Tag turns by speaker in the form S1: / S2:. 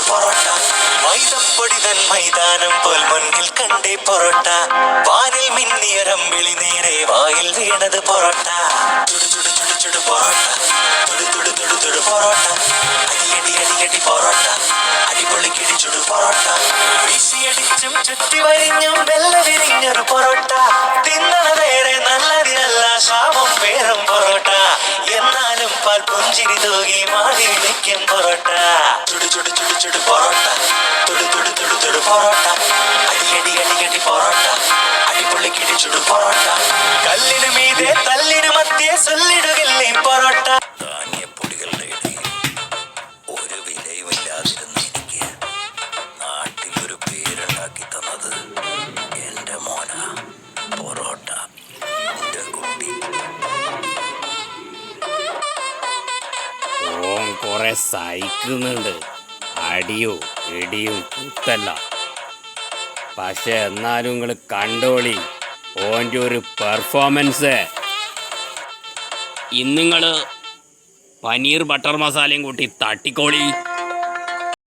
S1: പൊറോട്ട. മൈദപ്പൊടിതൻ മൈതാനം പോൽ മുന്നിൽ കണ്ടേ പൊറോട്ട. വാനിൽ മിന്നിയൊരമ്പിളി നേരെ വായിൽ വീണത് പൊറോട്ട. ചുടു ചുടു ചുടു ചുടു പൊറോട്ട. തുടു തുടു തുടു തുടു പൊറോട്ട. അടിയടി അടിയടി പൊറോട്ട. അടിപൊളിക്കിടി ചുടു പൊറോട്ട. വീശിയടിച്ചും ചുറ്റി വരിഞ്ഞും വെല്ല വിരിഞ്ഞൊരു പൊറോട്ട. തിന്നണതേറെ നല്ലതിനല്ല ശാപം പേറും പൊറോട്ട. എന്നാലും പാൽ പുഞ്ചിരി തൂകി മാറി വിളിക്കും പൊറോട്ട. ചുടു ചുടു ചുടു ചുടു പൊറോട്ട. തുടു തുടു തുടു തുടു പൊറോട്ട. അടിയടി അടിയടി പൊറോട്ട. അടിപൊളിക്കിടി ചുടു പൊറോട്ട. കല്ലിനു മീതെ തല്ലിനു മധ്യേ ചൊല്ലിടുകില്ലേ പൊറോട്ട. ധാന്യപ്പൊടികളുടെ ഇടയിൽ ഒരു വിലയുമില്ലാതിരുന്ന എനിക്ക് നാട്ടിലൊരു പേരുണ്ടാക്കി തന്നത് എന്റെ മോന പൊറോട്ട. എന്റെ കുട്ടി
S2: ഓൻ കുറെ സഹിക്കുന്നുണ്ട്, അടിയും ഇടിയും കുത്തല്ല. പക്ഷെ എന്നാലും നിങ്ങൾ കണ്ടോളി ഓൻ്റെ ഒരു പെർഫോമൻസ്. ഇന്നിങ്ങൾ പനീർ ബട്ടർ മസാലയും കൂട്ടി തട്ടിക്കോളി.